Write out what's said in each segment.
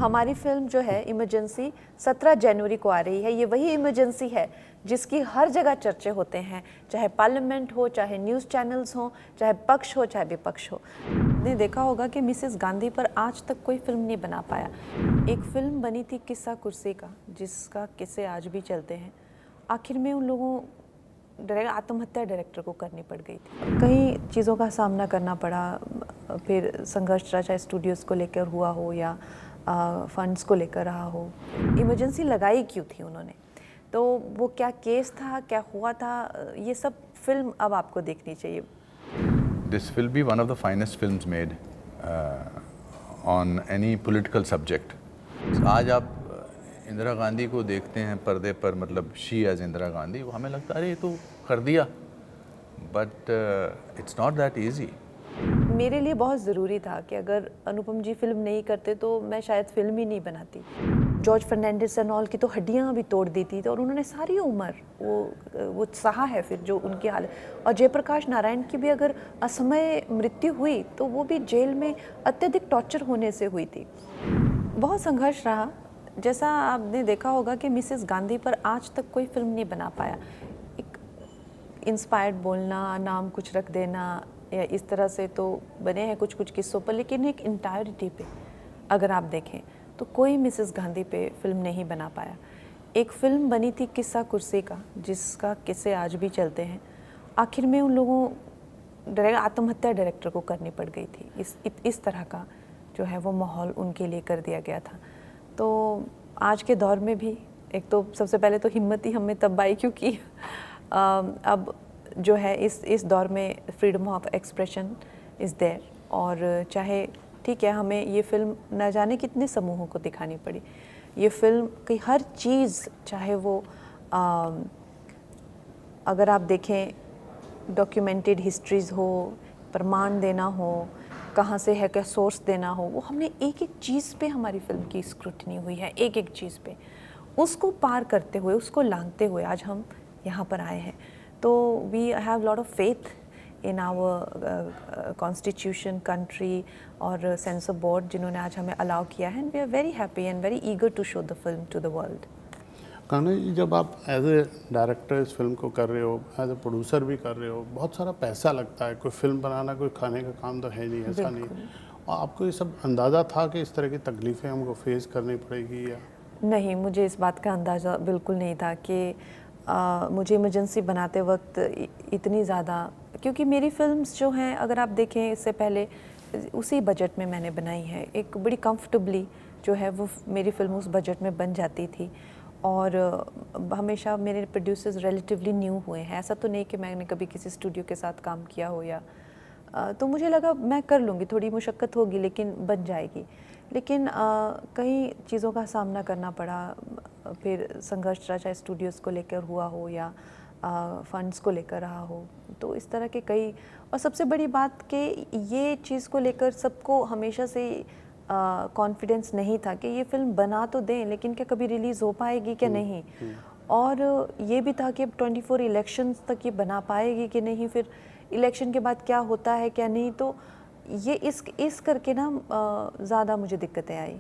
हमारी फिल्म जो है इमरजेंसी 17 जनवरी को आ रही है। ये वही इमरजेंसी है जिसकी हर जगह चर्चे होते हैं, चाहे पार्लियामेंट हो, चाहे न्यूज़ चैनल्स हो, चाहे पक्ष हो, चाहे विपक्ष हो। आपने देखा होगा कि मिसेस गांधी पर आज तक कोई फिल्म नहीं बना पाया। एक फिल्म बनी थी किस्सा कुर्सी का, जिसका किस्से आज भी चलते हैं। आखिर में उन लोगों आत्महत्या डायरेक्टर को करनी पड़ गई थी। कई चीज़ों का सामना करना पड़ा, फिर संघर्ष रहा, चाहे स्टूडियोज़ को लेकर हुआ हो या फंड्स को लेकर रहा हो। इमरजेंसी लगाई क्यों थी उन्होंने, तो वो क्या केस था, क्या हुआ था, ये सब फिल्म अब आपको देखनी चाहिए। This will be one of the finest films made on any political subject. आज आप इंदिरा गांधी को देखते हैं पर्दे पर, मतलब शी एज इंदिरा गांधी, वो हमें लगता है अरे ये तो कर दिया, but it's not that easy. मेरे लिए बहुत ज़रूरी था कि अगर अनुपम जी फिल्म नहीं करते तो मैं शायद फिल्म ही नहीं बनाती। जॉर्ज फर्नांडिस एंड ऑल की तो हड्डियां भी तोड़ दी थी, तो और उन्होंने सारी उम्र वो सहा है फिर जो उनकी हालत। और जयप्रकाश नारायण की भी अगर असमय मृत्यु हुई तो वो भी जेल में अत्यधिक टॉर्चर होने से हुई थी। बहुत संघर्ष रहा। जैसा आपने देखा होगा कि मिसेस गांधी पर आज तक कोई फिल्म नहीं बना पाया। एक इंस्पायर्ड बोलना, नाम कुछ रख देना या इस तरह से तो बने हैं कुछ कुछ किस्सों पर, लेकिन एक इंटायरिटी पे अगर आप देखें तो कोई मिसेस गांधी पे फिल्म नहीं बना पाया। एक फिल्म बनी थी किस्सा कुर्सी का, जिसका किस्से आज भी चलते हैं। आखिर में उन लोगों आत्महत्या डायरेक्टर को करनी पड़ गई थी। इस तरह का जो है वो माहौल उनके लिए कर दिया गया था। तो आज के दौर में भी एक तो सबसे पहले तो हिम्मत ही हमें तब आई क्योंकि अब जो है इस दौर में freedom of expression is there. और चाहे ठीक है, हमें ये फिल्म न जाने कितने समूहों को दिखानी पड़ी। ये फिल्म की हर चीज़, चाहे वो अगर आप देखें डॉक्यूमेंटेड हिस्ट्रीज़ हो, प्रमाण देना हो, कहाँ से है क्या सोर्स देना हो, वो हमने एक एक चीज़ पे हमारी फिल्म की स्क्रूटनी हुई है, एक एक चीज़ पे। उसको पार करते हुए, उसको लांघते हुए आज हम यहाँ पर आए हैं। तो we have lot of faith in our constitution, country और सेंसर बोर्ड, जिन्होंने आज हमें अलाउ किया है। And we are very happy and very eager to show the film to the world. Kanha ji, जब आप एज ए डायरेक्टर इस फिल्म को कर रहे हो, एज ए प्रोड्यूसर भी कर रहे हो, बहुत सारा पैसा लगता है। कोई फिल्म बनाना कोई खाने का काम तो है नहीं, ऐसा नहीं। और आपको ये सब अंदाज़ा था कि इस तरह की तकलीफ़ें हमको फेस करनी पड़ेगी या नहीं? मुझे इस बात का अंदाज़ा बिल्कुल नहीं था कि मुझे इमरजेंसी बनाते वक्त इतनी ज़्यादा, क्योंकि मेरी फिल्म्स जो हैं अगर आप देखें इससे पहले उसी बजट में मैंने बनाई है। एक बड़ी कंफर्टेबली जो है वो मेरी फिल्म उस बजट में बन जाती थी। और हमेशा मेरे प्रोड्यूसर्स रिलेटिवली न्यू हुए हैं। ऐसा तो नहीं कि मैंने कभी किसी स्टूडियो के साथ काम किया हो या तो मुझे लगा मैं कर लूँगी, थोड़ी मुशक्क़त होगी लेकिन बन जाएगी। लेकिन कई चीज़ों का सामना करना पड़ा, फिर संघर्ष रहा, चाहे स्टूडियोज़ को लेकर हुआ हो या फंड्स को लेकर रहा हो। तो इस तरह के कई, और सबसे बड़ी बात कि ये चीज़ को लेकर सबको हमेशा से कॉन्फिडेंस नहीं था कि ये फिल्म बना तो दें लेकिन क्या कभी रिलीज़ हो पाएगी क्या नहीं। और ये भी था कि अब 24 इलेक्शंस तक ये बना पाएगी कि नहीं, फिर इलेक्शन के बाद क्या होता है क्या नहीं। तो ये इस करके ना ज़्यादा मुझे दिक्कतें आई।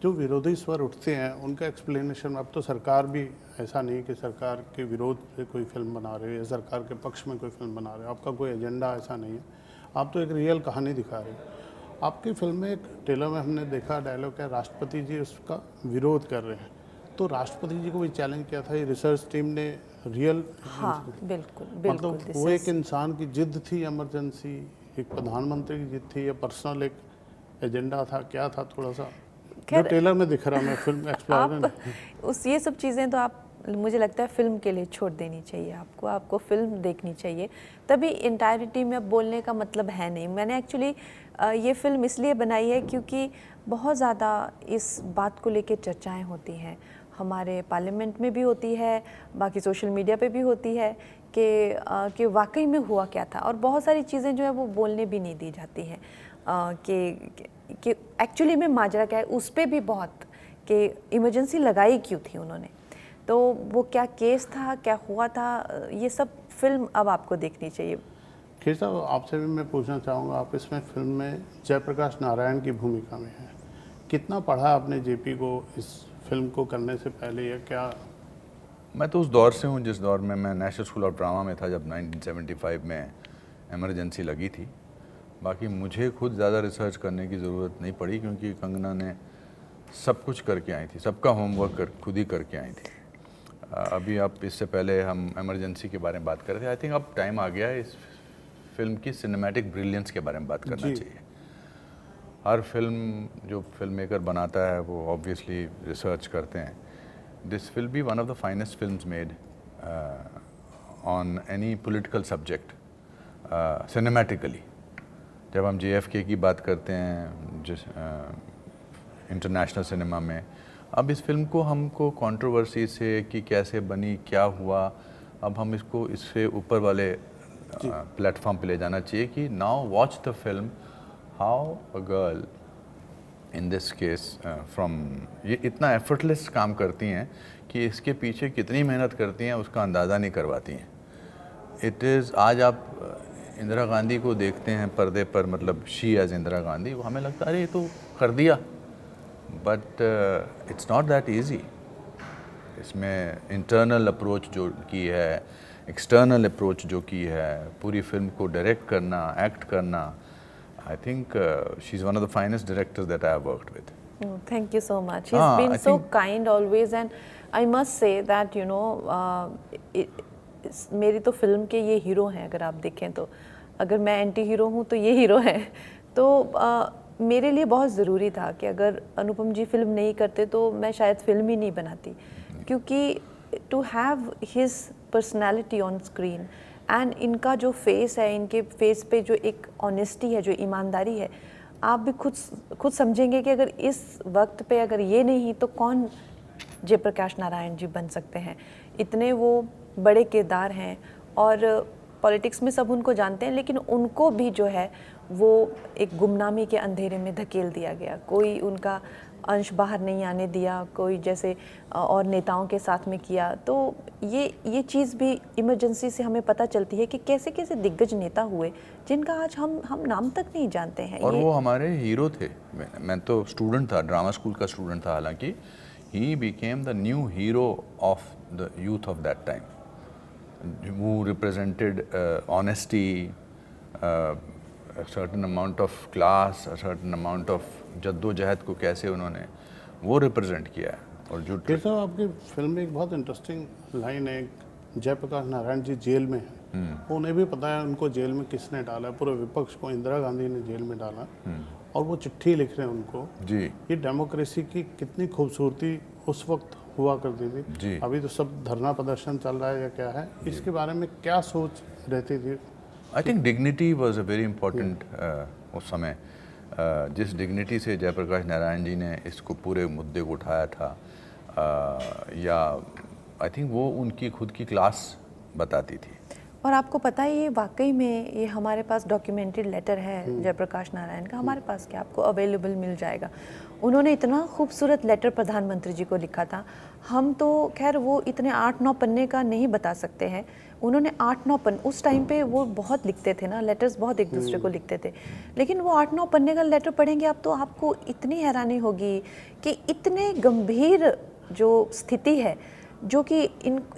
जो विरोधी स्वर उठते हैं उनका एक्सप्लेनेशन, अब तो सरकार भी ऐसा नहीं कि सरकार के विरोध से कोई फिल्म बना रहे हो या सरकार के पक्ष में कोई फिल्म बना रहे हो, आपका कोई एजेंडा ऐसा नहीं है। आप तो एक रियल कहानी दिखा रहे हो। आपकी फिल्म में एक ट्रेलर में हमने देखा डायलॉग है, राष्ट्रपति जी उसका विरोध कर रहे हैं। तो राष्ट्रपति जी को भी चैलेंज किया था ये रिसर्च टीम ने, रियल। हाँ बिल्कुल बिल्कुल। मतलब वो एक इंसान की जिद थी, इमरजेंसी एक प्रधानमंत्री की जिद थी या पर्सनल एक एजेंडा था, क्या था थोड़ा सा जो ट्रेलर में दिख रहा मैं फिल्म एक्सप्लोर उस ये सब चीज़ें तो आप, मुझे लगता है फिल्म के लिए छोड़ देनी चाहिए आपको फिल्म देखनी चाहिए। तभी इंटायरिटी में बोलने का मतलब है नहीं। मैंने एक्चुअली ये फिल्म इसलिए बनाई है क्योंकि बहुत ज़्यादा इस बात को लेकर चर्चाएं होती हैं, हमारे पार्लियामेंट में भी होती है, बाकी सोशल मीडिया पे भी होती है कि वाकई में हुआ क्या था। और बहुत सारी चीज़ें जो है वो बोलने भी नहीं दी जाती हैं कि एक्चुअली में माजरा क्या है। उस पर भी बहुत कि इमरजेंसी लगाई क्यों थी उन्होंने, तो वो क्या केस था, क्या हुआ था, ये सब फिल्म अब आपको देखनी चाहिए। खैर साहब, आपसे भी मैं पूछना चाहूँगा, आप इसमें फिल्म में जयप्रकाश नारायण की भूमिका में हैं। कितना पढ़ा आपने जेपी को इस फिल्म को करने से पहले, या क्या? मैं तो उस दौर से हूँ जिस दौर में मैं नेशनल स्कूल ऑफ ड्रामा में था, जब 1975 में इमरजेंसी लगी थी। बाकी मुझे खुद ज़्यादा रिसर्च करने की ज़रूरत नहीं पड़ी, क्योंकि कंगना ने सब कुछ करके आई थी, सबका होमवर्क खुद ही करके आई थी। अभी आप इससे पहले हम इमरजेंसी के बारे में बात कर रहे थे। आई थिंक अब टाइम आ गया है इस फिल्म की सिनेमैटिक ब्रिलियंस के बारे में बात करना चाहिए। हर फिल्म जो फिल्म मेकर बनाता है वो ऑब्वियसली रिसर्च करते हैं। This will be one of the finest films made on any political subject cinematically. जब हम JFK की बात करते हैं जिस इंटरनेशनल सिनेमा में, अब इस फिल्म को हमको कंट्रोवर्सी से कि कैसे बनी, क्या हुआ, अब हम इसको इससे ऊपर वाले प्लेटफॉर्म पे ले जाना चाहिए कि now watch the film how a girl in this case from, ये इतना एफर्टलेस काम करती हैं कि इसके पीछे कितनी मेहनत करती हैं उसका अंदाज़ा नहीं करवाती हैं। इट इज़, आज आप इंदिरा गांधी को देखते हैं पर्दे पर, मतलब शी एज इंदिरा गांधी, वो हमें लगता है अरे ये तो कर दिया, but it's not that easy. इसमें इंटरनल अप्रोच जो की है, एक्सटर्नल अप्रोच जो की है, पूरी फिल्म को डायरेक्ट करना, एक्ट करना, I think she is one of the finest directors that I have worked with. Thank you so much. He's been so kind always, and I must say that मेरी तो film के ये hero हैं। अगर आप देखें तो, अगर मैं एंटी हीरो हूँ तो ये हीरो हैं। तो मेरे लिए बहुत ज़रूरी था कि अगर अनुपम जी फिल्म नहीं करते तो मैं शायद फिल्म ही नहीं बनाती, क्योंकि to have his personality on screen and इनका जो फेस है, इनके फेस पे जो एक ऑनेस्टी है, जो ईमानदारी है, आप भी खुद समझेंगे कि अगर इस वक्त पे अगर ये नहीं तो कौन जयप्रकाश नारायण जी बन सकते हैं। इतने वो बड़े किरदार हैं और पॉलिटिक्स में सब उनको जानते हैं, लेकिन उनको भी जो है वो एक गुमनामी के अंधेरे में धकेल दिया गया। कोई उनका अंश बाहर नहीं आने दिया, कोई जैसे और नेताओं के साथ में किया। तो ये चीज़ भी इमरजेंसी से हमें पता चलती है कि कैसे कैसे दिग्गज नेता हुए जिनका आज हम नाम तक नहीं जानते हैं। और वो हमारे हीरो थे। मैं तो स्टूडेंट था, ड्रामा स्कूल का स्टूडेंट था, हालांकि he became the new hero of the youth of that time, who represented honesty, a certain amount of class, a certain amount of जद्दोजहद को कैसे उन्होंने वो रिप्रेजेंट किया है। और जो साहब, आपकी फिल्म में एक बहुत इंटरेस्टिंग लाइन है, जयप्रकाश नारायण जी जेल में हैं, उन्हें भी पता है उनको जेल में किसने डाला, पूरे विपक्ष को इंदिरा गांधी ने जेल में डाला, और वो चिट्ठी लिख रहे हैं उनको। जी, ये डेमोक्रेसी की कितनी खूबसूरती उस वक्त हुआ करती थी। जी, अभी तो सब धरना प्रदर्शन चल रहा है या क्या है, इसके बारे में क्या सोच रहती थी? I think dignity was a very important उस समय। जिस डिग्निटी से जयप्रकाश नारायण जी ने इसको पूरे मुद्दे को उठाया था, या आई थिंक वो उनकी खुद की क्लास बताती थी। और आपको पता है ये वाकई में ये हमारे पास डॉक्यूमेंटेड लेटर है जयप्रकाश नारायण का, हमारे पास क्या, आपको अवेलेबल मिल जाएगा। उन्होंने इतना खूबसूरत लेटर प्रधानमंत्री जी को लिखा था। हम तो खैर वो इतने 8-9 पन्ने का नहीं बता सकते हैं, उन्होंने 8-9 पन्ने, उस टाइम पे वो बहुत लिखते थे ना, लेटर्स बहुत एक दूसरे को लिखते थे, लेकिन वो 8-9 पन्ने का लेटर पढ़ेंगे आप तो आपको इतनी हैरानी होगी कि इतने गंभीर जो स्थिति है, जो कि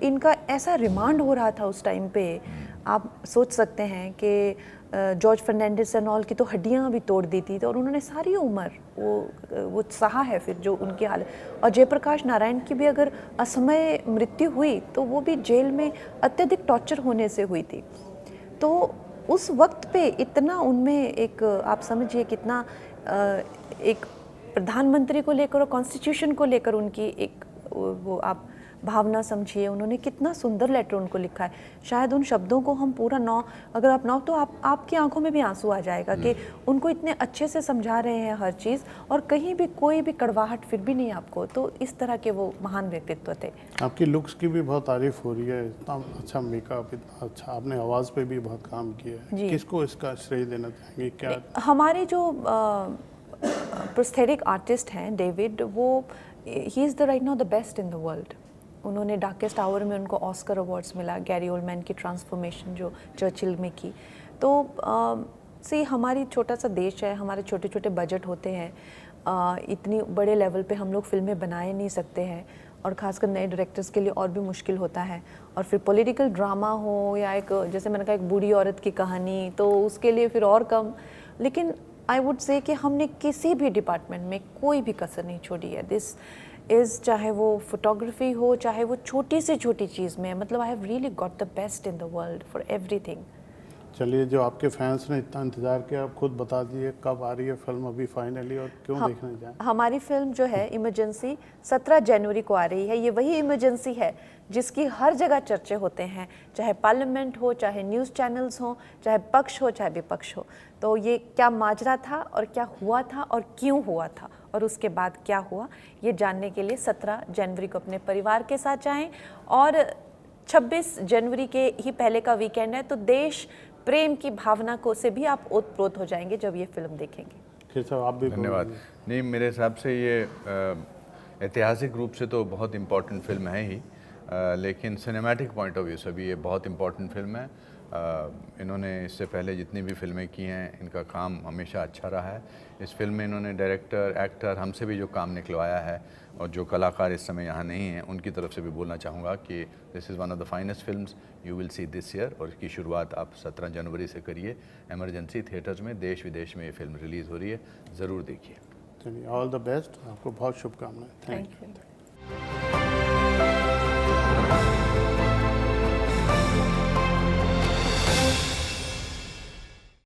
इनका ऐसा रिमांड हो रहा था उस टाइम पे। आप सोच सकते हैं कि जॉर्ज फर्नांडिस एंड ऑल की तो हड्डियां भी तोड़ दी थी, और उन्होंने सारी उम्र वो सहा है फिर जो उनकी हालत। और जयप्रकाश नारायण की भी अगर असमय मृत्यु हुई तो वो भी जेल में अत्यधिक टॉर्चर होने से हुई थी। तो उस वक्त पे इतना उनमें एक, आप समझिए कितना एक प्रधानमंत्री को लेकर और कॉन्स्टिट्यूशन को लेकर उनकी एक वो आप भावना समझिए। उन्होंने कितना सुंदर लेटर उनको लिखा है। शायद उन शब्दों को हम पूरा अगर आप तो आपकी आंखों में भी आंसू आ जाएगा कि उनको इतने अच्छे से समझा रहे हैं हर चीज़, और कहीं भी कोई भी कड़वाहट फिर भी नहीं आपको। तो इस तरह के वो महान व्यक्तित्व थे। आपकी लुक्स की भी बहुत तारीफ हो रही है, इतना अच्छा मेकअप, इतना अच्छा, आपने आवाज़ पे भी बहुत काम किया है। किसको इसका श्रेय देना चाहेंगे? क्या हमारे जो प्रोस्थेटिक आर्टिस्ट हैं डेविड, वो he is the right now the best in the world. उन्होंने डार्केस्ट आवर में उनको ऑस्कर अवार्ड्स मिला, गैरी ओल्डमैन की ट्रांसफॉर्मेशन जो चर्चिल में की। तो हमारी छोटा सा देश है, हमारे छोटे छोटे बजट होते हैं, इतनी बड़े लेवल पे हम लोग फिल्में बनाए नहीं सकते हैं, और ख़ासकर नए डायरेक्टर्स के लिए और भी मुश्किल होता है। और फिर पॉलिटिकल ड्रामा हो या एक, जैसे मैंने कहा, एक बूढ़ी औरत की कहानी, तो उसके लिए फिर और कम। लेकिन आई वुड से कि हमने किसी भी डिपार्टमेंट में कोई भी कसर नहीं छोड़ी है। दिस इज़, चाहे वो फोटोग्राफी हो, चाहे वो छोटी से छोटी चीज़ में, मतलब I have really got the best in the world for everything. चलिए, जो आपके फैंस ने इतना इंतज़ार किया, आप खुद बता दीजिए कब आ रही है फिल्म अभी फाइनली, और क्यों देखने जाएं? हमारी फिल्म जो है इमरजेंसी 17 जनवरी को आ रही है। ये वही इमरजेंसी है जिसकी हर जगह चर्चे होते हैं, चाहे पार्लियामेंट हो, चाहे न्यूज़ चैनल्स हो, चाहे पक्ष हो, चाहे विपक्ष हो। तो ये क्या माजरा था और क्या हुआ था और क्यों हुआ था और उसके बाद क्या हुआ, ये जानने के लिए 17 जनवरी को अपने परिवार के साथ जाएं। और 26 जनवरी के ही पहले का वीकेंड है, तो देश प्रेम की भावना को से भी आप ओतप्रोत हो जाएंगे जब ये फिल्म देखेंगे। खैर साहब, आप भी धन्यवाद। नहीं, मेरे हिसाब से ये ऐतिहासिक रूप से तो बहुत इम्पोर्टेंट फिल्म है ही, लेकिन सिनेमैटिक पॉइंट ऑफ व्यू से भी ये बहुत इम्पोर्टेंट फिल्म है। इन्होंने इससे पहले जितनी भी फिल्में की हैं, इनका काम हमेशा अच्छा रहा है। इस फिल्म में इन्होंने डायरेक्टर, एक्टर, हमसे भी जो काम निकलवाया है, और जो कलाकार इस समय यहाँ नहीं हैं, उनकी तरफ से भी बोलना चाहूँगा कि this is one of the finest films you will see this year. और इसकी शुरुआत आप 17 जनवरी से करिए। इमरजेंसी थिएटर्स में देश विदेश में ये फिल्म रिलीज़ हो रही है, ज़रूर देखिए। चलिए, ऑल द बेस्ट, आपको बहुत शुभकामनाएं। Thank you. यू।